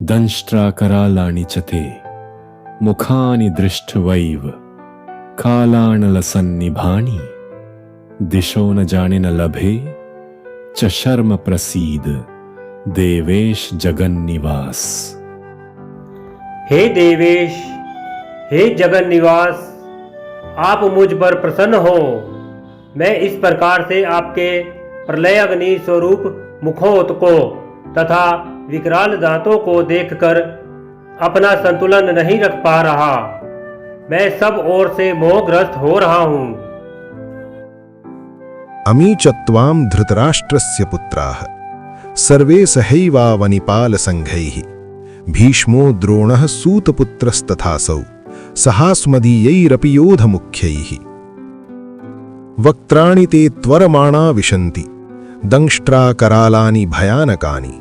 दंष्ट्राकरालानि च ते मुखानि दृष्ट्वैव कालानलसन्निभानि दिशो न जाने न लभे च शर्म प्रसीद देवेश जगन्निवास। हे देवेश, हे जगन्निवास, आप मुझ पर प्रसन्न हो। मैं इस प्रकार से आपके प्रलयाग्नि स्वरूप मुखोत को तथा विकराल दांतों को देखकर अपना संतुलन नहीं रख पा रहा। मैं सब ओर से मोहग्रस्त हो रहा हूँ। अमी च त्वां धृतराष्ट्रस्य पुत्राः सर्वे सहैवावनिपाल संघैः भीष्मो द्रोणः सूतपुत्रस्तथासौ सहास्मदीयैरपि योधमुख्यैः वक्त्राणि ते त्वरमाणा विशन्ति दंष्ट्राकरालानि भयानकानि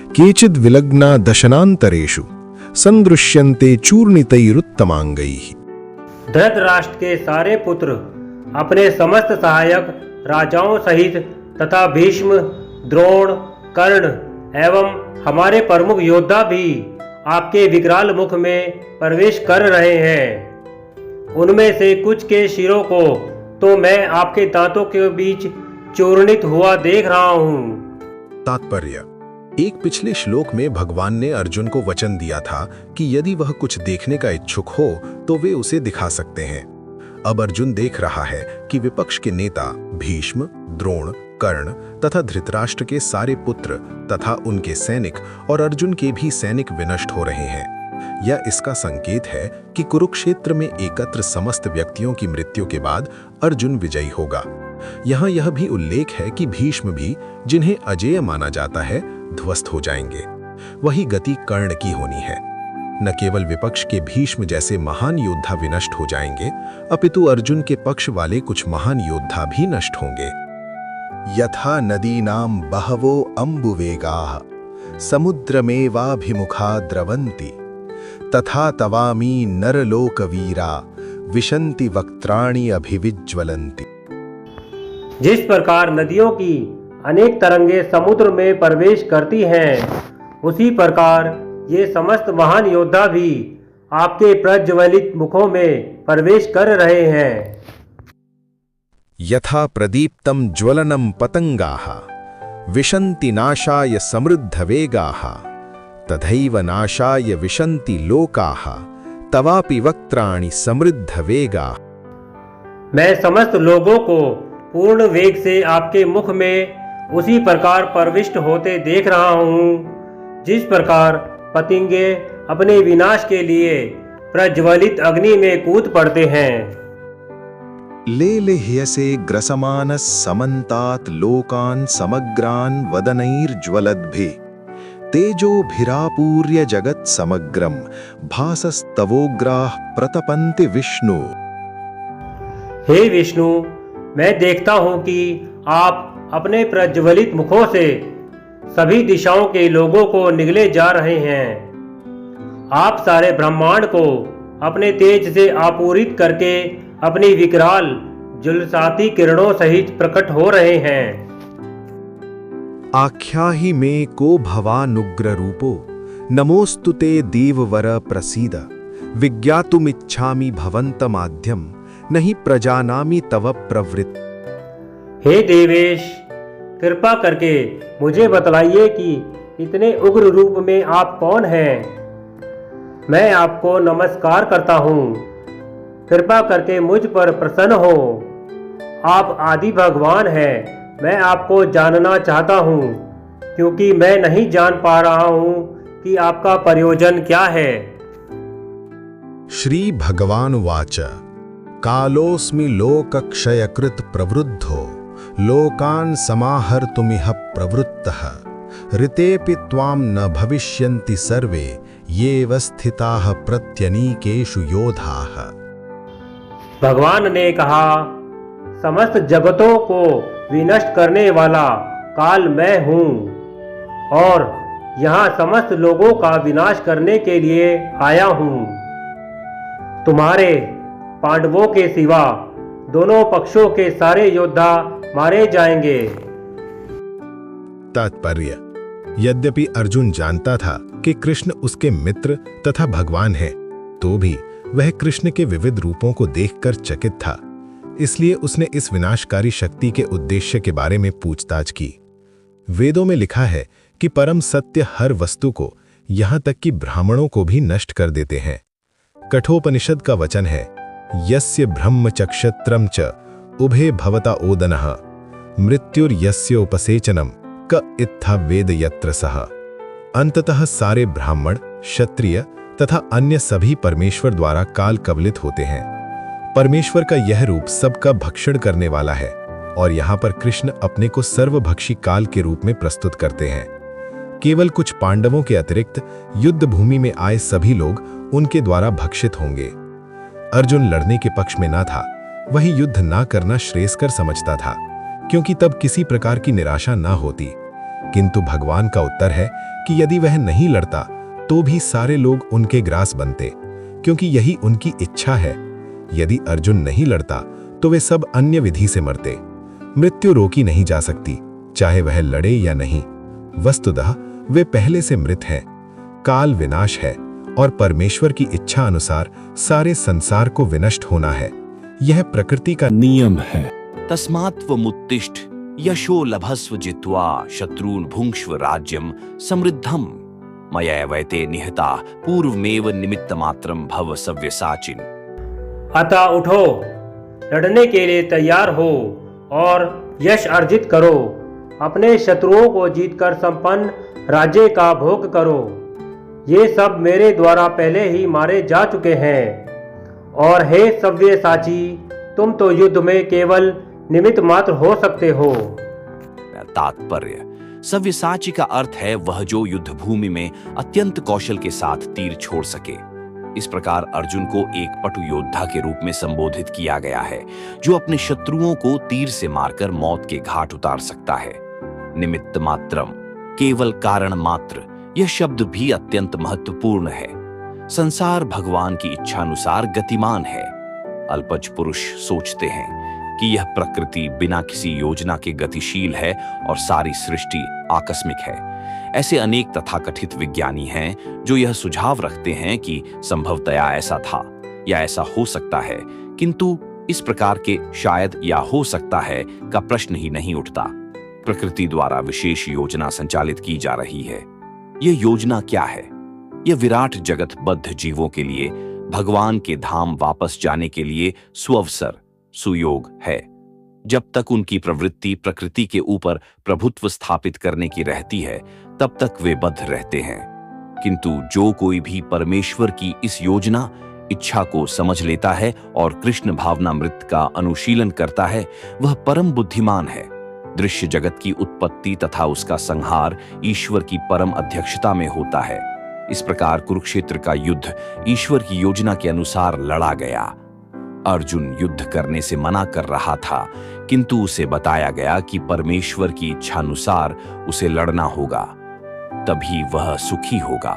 केचिद् विलग्ना दशनान्तरेषु सन्दृश्यन्ते चूर्णितैरुत्तमांगैः। धृतराष्ट्र के सारे पुत्र अपने समस्त सहायक राजाओं सहित तथा भीष्म, द्रोण, कर्ण एवं हमारे प्रमुख योद्धा भी आपके विकराल मुख में प्रवेश कर रहे हैं। उनमें से कुछ के शिरों को तो मैं आपके दांतों के बीच चूर्णित हुआ देख रहा हूँ। तात्पर्य: एक पिछले श्लोक में भगवान ने अर्जुन को वचन दिया था कि यदि वह कुछ देखने का इच्छुक हो तो वे उसे दिखा सकते हैं। अब अर्जुन देख रहा है कि विपक्ष के नेता भीष्म, द्रोण, कर्ण तथा धृतराष्ट्र के सारे पुत्र तथा उनके सैनिक और अर्जुन के भी सैनिक विनष्ट हो रहे हैं। यह इसका संकेत है कि कुरुक्षेत्र में एकत्र समस्त व्यक्तियों की मृत्यु के बाद अर्जुन विजयी होगा। यहाँ यह भी उल्लेख है कि भीष्म भी, जिन्हें अजेय माना जाता है, ध्वस्त हो जाएंगे। वही गति कर्ण की होनी है। न केवल विपक्ष के भीष्म जैसे महान योद्धा विनष्ट हो जाएंगे, अपितु अर्जुन के पक्ष वाले कुछ महान योद्धा भी नष्ट होंगे। यथा नदीनां बहवो अम्बुवेगाः समुद्रमेवाभिमुखा द्रवन्ति तथा तवामी नरलोकवीरा विशन्ति वक्त्राणि अभिविज्वलन्ति। जिस प्रकार नदियों की अनेक तरंगे समुद्र में प्रवेश करती हैं, उसी प्रकार ये समस्त महान योद्धा भी आपके प्रज्वलित मुखों में प्रवेश कर रहे हैं। यथा प्रदीप्तं ज्वलनं पतंगाः विशन्ति नाशाय समृद्धवेगाः तथैव नाशाय विशन्ति लोकाः तवापि वक्त्राणि समृद्धवेगाः। मैं समस्त लोगों को पूर्ण वेग से आपके मुख में उसी प्रकार प्रविष्ट होते देख रहा हूँ, जिस प्रकार पतंगे अपने विनाश के लिए प्रज्वलित अग्नि में कूद पड़ते हैं। लेलिह्यसे ग्रसमानः समन्तात् लोकान् समग्रान् वदनैर्ज्वलद्भिः तेजोभिरापूर्य जगत् समग्रं भासस्तवोग्राः प्रतपन्ति विष्णु। हे विष्णु, मैं देखता हूँ कि आप अपने प्रज्वलित मुखों से सभी दिशाओं के लोगों को निगले जा रहे हैं। आप सारे ब्रह्मांड को अपने तेज से आपूरित करके अपनी विकराल जुलसाती किरणों सहित प्रकट हो रहे हैं। आख्याहि मे को भवानुग्र रूपो नमोस्तुते देववर प्रसीद विज्ञातुमिच्छामि भवन्तमाद्यं नहि प्रजानामि तव प्रवृत्ति। हे देवेश, कृपा करके मुझे बतलाइए कि इतने उग्र रूप में आप कौन हैं। मैं आपको नमस्कार करता हूँ। कृपा करके मुझ पर प्रसन्न हो। आप आदि भगवान हैं। मैं आपको जानना चाहता हूँ, क्योंकि मैं नहीं जान पा रहा हूँ कि आपका प्रयोजन क्या है। श्री भगवान वाच कालोस्मि लोकक्षयकृत प्रवृद्धो लोकान् समाहर्तुमिह प्रवृत्तः ऋतेऽपि त्वां न भविष्यन्ति सर्वे येव स्थिताः प्रत्यनीकेषु योधाः। भगवान ने कहा, समस्त जगतों को विनष्ट करने वाला काल मैं हूँ और यहाँ समस्त लोगों का विनाश करने के लिए आया हूँ। तुम्हारे पांडवों के सिवा दोनों पक्षों के सारे योद्धा मारे जाएंगे। तात्पर्य: यद्यपि अर्जुन जानता था कि कृष्ण उसके मित्र तथा भगवान हैं, तो भी वह कृष्ण के विविध रूपों को देखकर चकित था। इसलिए उसने इस विनाशकारी शक्ति के उद्देश्य के बारे में पूछताछ की। वेदों में लिखा है कि परम सत्य हर वस्तु को, यहाँ तक कि ब्राह्मणों को भी नष्ट कर देते हैं। कठोपनिषद का वचन है, यस्य ब्रह्मचक्षत्रम च उभे भवता ओदनः मृत्युर्यस्य उपसेचनम क इत्था वेद यत्र सह। अंततः सारे ब्राह्मण, क्षत्रिय तथा अन्य सभी परमेश्वर द्वारा काल कवलित होते हैं। परमेश्वर का यह रूप सबका भक्षण करने वाला है और यहाँ पर कृष्ण अपने को सर्वभक्षी काल के रूप में प्रस्तुत करते हैं। केवल कुछ पांडवों के अतिरिक्त युद्ध भूमि में आए सभी लोग उनके द्वारा भक्षित होंगे। अर्जुन लड़ने के पक्ष में ना था, वही युद्ध ना करना श्रेयस्कर समझता था, क्योंकि तब किसी प्रकार की निराशा ना होती। किंतु भगवान का उत्तर है कि यदि वह नहीं लड़ता तो भी सारे लोग उनके ग्रास बनते, क्योंकि यही उनकी इच्छा है। यदि अर्जुन नहीं लड़ता तो वे सब अन्य विधि से मरते। मृत्यु रोकी नहीं जा सकती, चाहे वह लड़े या नहीं। वस्तुतः वे पहले से मृत हैं। काल विनाश है और परमेश्वर की इच्छा अनुसार सारे संसार को विनष्ट होना है। यह प्रकृति का नियम है। तस्मात्त्वमुत्तिष्ठ यशो लभस्व जित्वा शत्रून् भुङ्क्ष्व राज्यं समृद्धं मयैवैते निहता पूर्वमेव निमित्तमात्रं भव सव्यसाचिन्। अतः उठो, लड़ने के लिए तैयार हो और यश अर्जित करो। अपने शत्रुओं को जीतकर संपन्न राज्य का भोग करो। ये सब मेरे द्वारा पहले ही मारे जा चुके हैं। और हे सव्यसाची, तुम तो युद्ध में केवल निमित्त मात्र हो सकते हो। तात्पर्य: सव्यसाची का अर्थ है वह जो युद्ध भूमि में अत्यंत कौशल के साथ तीर छोड़ सके। इस प्रकार अर्जुन को एक पटु योद्धा के रूप में संबोधित किया गया है, जो अपने शत्रुओं को तीर से मारकर मौत के घाट उतार सकता है। निमित्त मात्रम, केवल कारण मात्र, यह शब्द भी अत्यंत महत्वपूर्ण है। संसार भगवान की इच्छानुसार गतिमान है। अल्पज पुरुष सोचते हैं कि यह प्रकृति बिना किसी योजना के गतिशील है और सारी सृष्टि आकस्मिक है। ऐसे अनेक तथाकथित विज्ञानी हैं जो यह सुझाव रखते हैं कि संभवतया ऐसा था या ऐसा हो सकता है, किंतु इस प्रकार के शायद या हो सकता है का प्रश्न ही नहीं उठता। प्रकृति द्वारा विशेष योजना संचालित की जा रही है। यह योजना क्या है? यह विराट जगत बद्ध जीवों के लिए भगवान के धाम वापस जाने के लिए सुअवसर, सुयोग है। जब तक उनकी प्रवृत्ति प्रकृति के ऊपर प्रभुत्व स्थापित करने की रहती है, तब तक वे बद्ध रहते हैं। किंतु जो कोई भी परमेश्वर की इस योजना, इच्छा को समझ लेता है और कृष्ण भावनामृत का अनुशीलन करता है, वह परम बुद्धिमान है। दृश्य जगत की उत्पत्ति तथा उसका संहार ईश्वर की परम अध्यक्षता में होता है। इस प्रकार कुरुक्षेत्र का युद्ध ईश्वर की योजना के अनुसार लड़ा गया। अर्जुन युद्ध करने से मना कर रहा था, किंतु उसे बताया गया कि परमेश्वर की इच्छानुसार उसे लड़ना होगा, तभी वह सुखी होगा।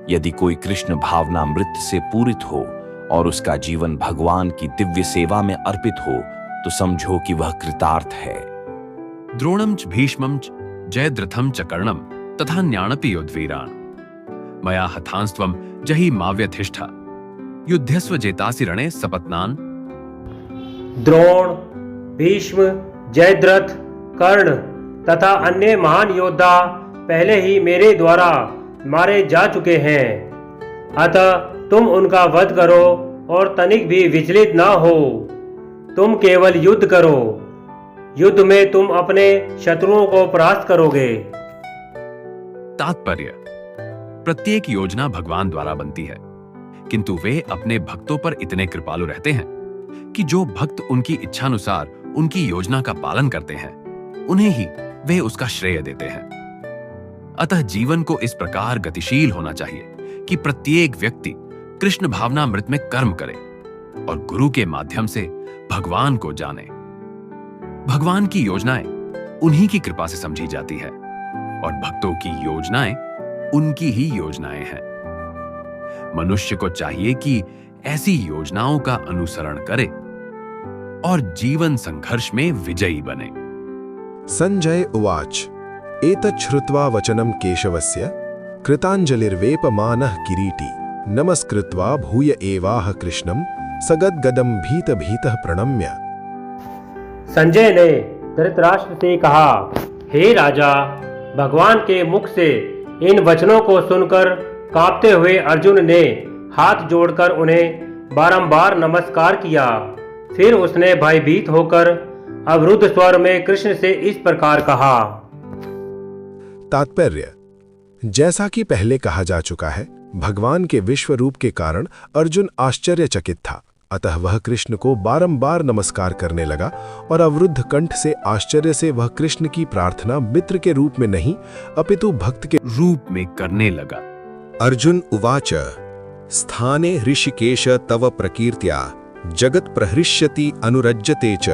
यदि कोई कृष्ण भावनामृत से पूरित हो और उसका जीवन भगवान की दिव्य सेवा में अर्पित हो, तो समझो कि वह कृतार्थ है। द्रोणं च भीष्मं च जयद्रथं च कर्णं तथा न्याणपि योद्धवीरान् मया हतांस्त्वं जहि माव्यथिष्ठ युध्यस्व जेतासि रणे सपत्नान्। द्रोण, भीष्म, जयद्रथ, कर्ण तथा अन्य महान योद्धा पहले ही मेरे द्वारा मारे जा चुके हैं। अतः तुम उनका वध करो और तनिक भी विचलित न हो। तुम केवल युद्ध करो। युद्ध में तुम अपने शत्रुओं को परास्त करोगे। तात्पर्य: प्रत्येक योजना भगवान द्वारा बनती है, किंतु वे अपने भक्तों पर इतने कृपालु रहते हैं कि जो भक्त उनकी इच्छानुसार उनकी योजना का पालन करते हैं, उन्हें ही वे उसका श्रेय देते हैं। अतः जीवन को इस प्रकार गतिशील होना चाहिए कि प्रत्येक व्यक्ति कृष्ण भावनामृत में कर्म करे और गुरु के माध्यम से भगवान को जाने। भगवान की योजनाएं उन्हीं की कृपा से समझी जाती है और भक्तों की योजनाएं उनकी ही योजनाएं हैं। मनुष्य को चाहिए कि ऐसी योजनाओं का अनुसरण करे और जीवन संघर्ष में विजयी बने। संजय उवाच एतत् श्रुत्वा वचनं केशवस्य कृतांजलिर्वेपमानः किरीटी नमस्कृत्वा भूय एवाह कृष्णम सगद्गदम भीत भीतः प्रणम्य। संजय ने धृतराष्ट्र से कहा, हे राजा, भगवान के मुख से इन वचनों को सुनकर कांपते हुए अर्जुन ने हाथ जोड़कर उन्हें बारंबार नमस्कार किया। फिर उसने भयभीत होकर अवरुद्ध स्वर में कृष्ण से इस प्रकार कहा। तात्पर्य: जैसा कि पहले कहा जा चुका है, भगवान के विश्व रूप के कारण अर्जुन आश्चर्यचकित था, अतः वह कृष्ण को बारंबार नमस्कार करने लगा और अवरुद्ध कंठ से आश्चर्य से वह कृष्ण की प्रार्थना मित्र के रूप में नहीं अपितु भक्त के रूप में करने लगा। अर्जुन उवाच स्थाने ऋषिकेश तव प्रकीर्त्या जगत प्रहृष्यति अनुरज्यते च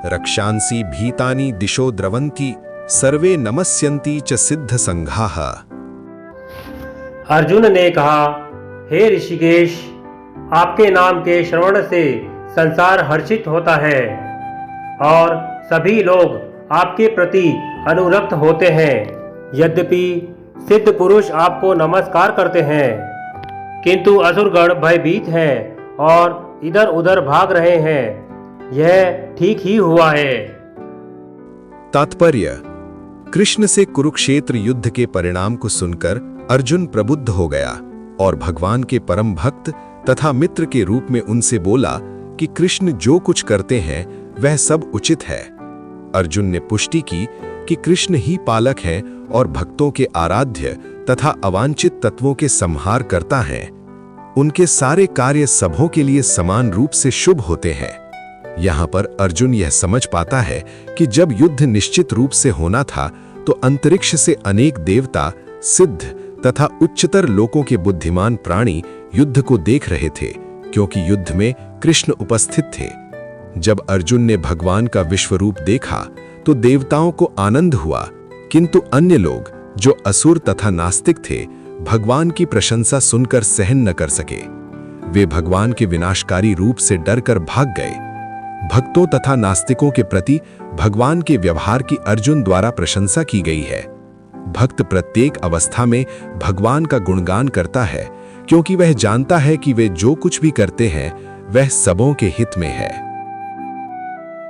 रक्षांसि भीतानि दिशो द्रवन्ति सर्वे नमस्यन्ति च सिद्ध संघाः। अर्जुन ने कहा, हे ऋषिकेश, आपके नाम के श्रवण से संसार हर्षित होता है और सभी लोग आपके प्रति अनुरक्त होते हैं। यद्यपि सिद्ध पुरुष आपको नमस्कार करते हैं, किंतु असुरगण भयभीत हैं और इधर उधर भाग रहे हैं। यह ठीक ही हुआ है। तात्पर्य: कृष्ण से कुरुक्षेत्र युद्ध के परिणाम को सुनकर अर्जुन प्रबुद्ध हो गया और भगवान के परम भक्त तथा मित्र के रूप में उनसे बोला कि कृष्ण जो कुछ करते हैं वह सब उचित है। अर्जुन ने पुष्टि की कि कृष्ण ही पालक हैं और भक्तों के आराध्य तथा अवांछित तत्वों के संहार करता है। उनके सारे कार्य सबों के लिए समान रूप से शुभ होते हैं। यहाँ पर अर्जुन यह समझ पाता है कि जब युद्ध निश्चित रूप से होना था तो अंतरिक्ष से अनेक देवता, सिद्ध तथा उच्चतर लोकों के बुद्धिमान प्राणी युद्ध को देख रहे थे, क्योंकि युद्ध में कृष्ण उपस्थित थे। जब अर्जुन ने भगवान का विश्वरूप देखा तो देवताओं को आनंद हुआ, किंतु अन्य लोग जो असुर तथा नास्तिक थे भगवान की प्रशंसा सुनकर सहन न कर सके। वे भगवान के विनाशकारी रूप से डरकर भाग गए। भक्तों तथा नास्तिकों के प्रति भगवान के व्यवहार की अर्जुन द्वारा प्रशंसा की गई है। भक्त प्रत्येक अवस्था में भगवान का गुणगान करता है, क्योंकि वह जानता है कि वे जो कुछ भी करते हैं वह सबों के हित में है।